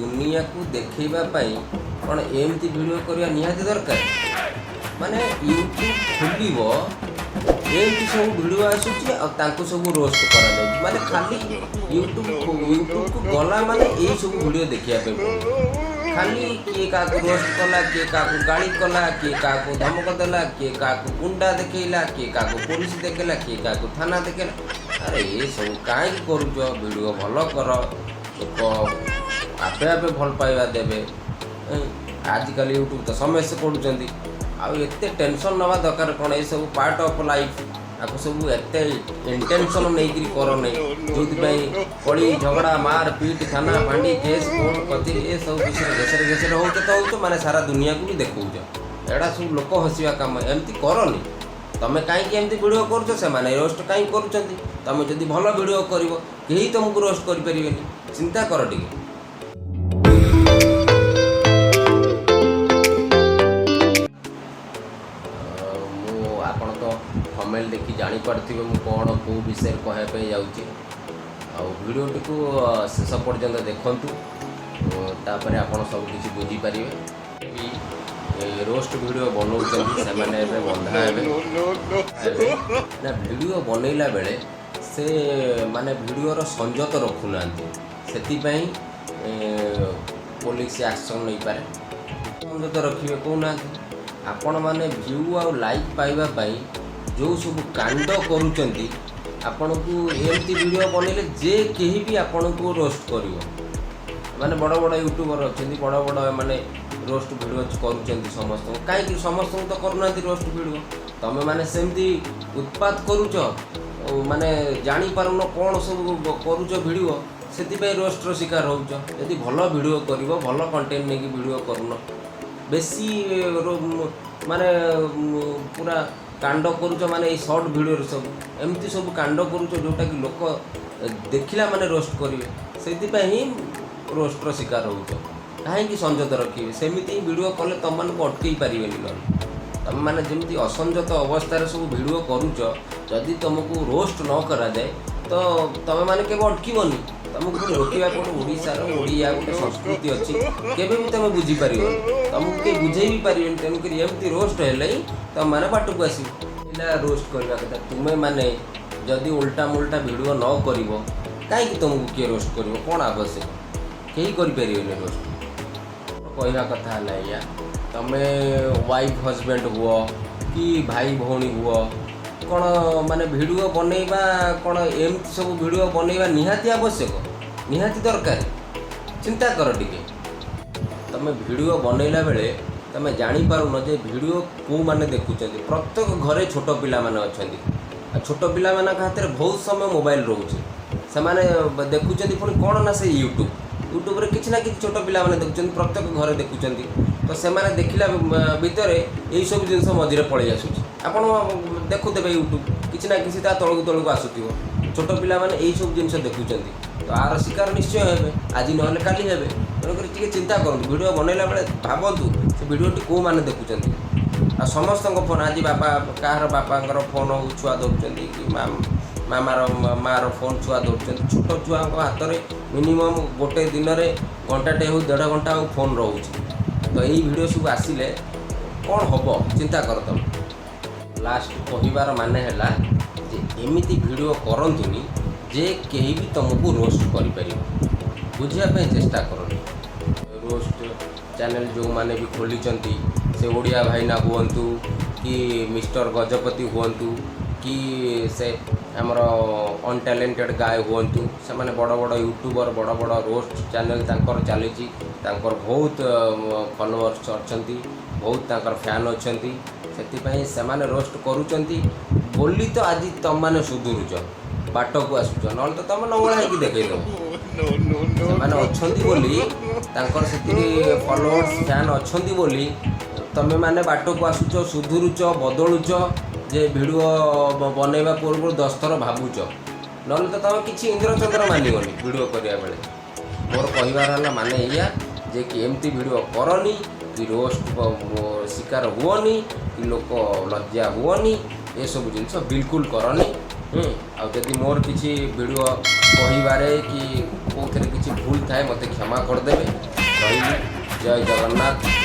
दुनिया को देखा कौन एमती वीडियो करवा निहाती दरकार माने यूट्यूब खोल एमती सब वीडियो आसूँ सब रोस्ट कर माने खाली यूट्यूब को गला माने यही सब वीडियो देखा खाली किए क्या रोस्ट कला किए क्या गाड़ी कला किए क्या धमक देला किए क्या गुंडा देखला किए क्या पुलिस देखला किए क्या थाना देखला अरे ये सब कहीं करुच वीडियो भल कर लोक आपे आपे भल पाइबा देवे आजिकल यूट्यूब तो समस्या पड़ुंट आते टेंशन नवा दरकार कौन ये सब पार्ट ऑफ लाइफ आपको सब एत इंटेंशन नहीं कर जो कड़ी झगड़ा मार पीट थाना फांडी केस कोर्ट कचेरी ये सब विषय घेसरे घेसरे हो माने सारा दुनिया को भी देखौच एड़ा सब लोक हसवा कम एमती करनी तमें कहीं एमती वीडियो कर रोस्ट कहीं करुँच तुम जब भल वीडियो कर तुमको रोस्ट करें चिंता कर टे आपण तो थंबनेल देखी जानीपारे मुझे कौन कौ विषय कहवाई जाऊँगी वीडियोटी को शेष पर्यंत देखूँ तापर आपड़ सबकि बुझीपारे रोस्ट वीडियो बनाऊँ से बंधा ना वीडियो बनैला बेले से माने वीडियोर संजत रखुना से पुलिस एक्शन नहीं पारे संजत रखिए कहना आपण मैंने व्यू आ लाइक पाइबापी जो सब कांड करुँच आपण को एमती वीडियो बनइले जे कहीं भी आपण को रोस्ट कर माने बड़ बड़ यूट्यूबर अच्छा बड़ बड़ माने रोस्ट वीडियो करुँच समस्त कहीं समस्त तो करूना रोस्ट वीडियो तमें माने सेमती उत्पात करुच माने जानी पारुन कौन सब करुच वीडियो से रोस्टर शिकार होच यदि भल वीडियो कर भल कंटेंट नहीं वीडियो करून बेसी माने पूरा कांड करुच माने शॉर्ट वीडियो सब एमती सब कांड करुच जोटा कि लोक देखला माने रोस्ट करेंगे से ही रोस्टर शिकार होच कहीं संजत रखिए सेमती वीडियो कले तुम मान अटकई पारे तुम मैंने जमी असंजत अवस्था सब वीडियो करुच जदि तुमको रोस्ट न करा जाए तो तुम मैंने के अटकबनी तुमको रोकवा पड़ो ओडार ओडिया गोटे संस्कृति अच्छी केवे भी तुम बुझीपार तुमको कहीं बुझे भी पारे तेणुक एमती रोस्ट है तुम मैंने बाट को आस रोस्ट करवा कथा तुम्हें मैंने जदि उल्टा मुल्टा वीडियो न कर कहीं तुमको किए रोस्ट कर कौन आवश्यक कहीं करें रोस्ट कहवा कथा है तुम्हें वाइफ हजबैंड हुआ कि भाई भौणी हुआ कौन माने वीडियो बनइबा कौन एमती सब वीडियो बनइबा निहाती आवश्यक निहाती दरकार चिंता कर टे तुम वीडियो बनइला बेले तुम जापारुन जे वीडियो कौ मैंने देखुं प्रत्येक घरे छोट पिला माने अच्छा छोट पिला हाथ में बहुत समय मोबाइल रोचे से देखुं पुणी कौन ना से यूट्यूब रे किसी ना किसी छोट पिला माने देखुं प्रत्येक घरे देखुं तो से देखला भितर यही सब जिन मझे पलि आसूँ आपण देखुवे यूट्यूब किसी ना किसी तलू तलू आसुव छोट पिला माने यही सब जिन देखुं तो आर शिकार निश्चय हे आज ना काली हे तेणुक चिंता करूँ वीडियो बनइला बेले भावतु से वीडियोटी कौ मैंने देखुं आ समस्त फोन आज बापा कहार बापा फोन हो छुआ दौरान कि मामार मार फोन छुआ दौरान छोट छुआ हाथ में मिनिमम गोटे दिन में घंटाटे हो 1.5 घंटा फोन रोचे तो यही वीडियो सब आसिले कौन हम चिंता कर तुम लास्ट कहबार माने है जे एमिति वीडियो करंतुनी जे कहीं भी तुमको रोस्ट कर बुझापी चेष्टा करनी रोस्ट चैनल जो माने भी खोली से ओडिया भाईना हुंतु कि मिस्टर गजपति हुंतु कि से आमर अनटैलेंटेड गाय हुंतु से माने बड़ बड़ यूट्यूबर बड़ बड़ रोस्ट चैनल तांकर चली बहुत फॉलोअर्स अच्छी बहुत तांकर फैन अच्छा से माने रोस्ट करुँच बोली तो आज तुम मैंने सुधुरुच बाट को आसुच ना तो तुम नंगला हो देखईदेव मैंने अच्छा से फॉलोअर्स फैन अच्छा बोली तुम मैंने बाट को आसुच सुधुरुच बदलुच जे वीडियो बनइबा पूर्व 10 थर भावुच ना तो तुम कि इंद्र चंद्र मानगनी वीडियो करा बेले मोर कहबार माने या जे कि एमती वीडियो करनी कि रोस्ट शिकार हुओनी कि लोक लज्जा हुओनी ये सब जिन बिल्कुल करनी आदि मोर किसी वीडियो कहबारे कि कौन किसी भूल ଥାଏ ମୋତେ କ୍ଷମା କରିଦେବେ। ରହିଲି। ଜୟ ଜଗନ୍ନାଥ।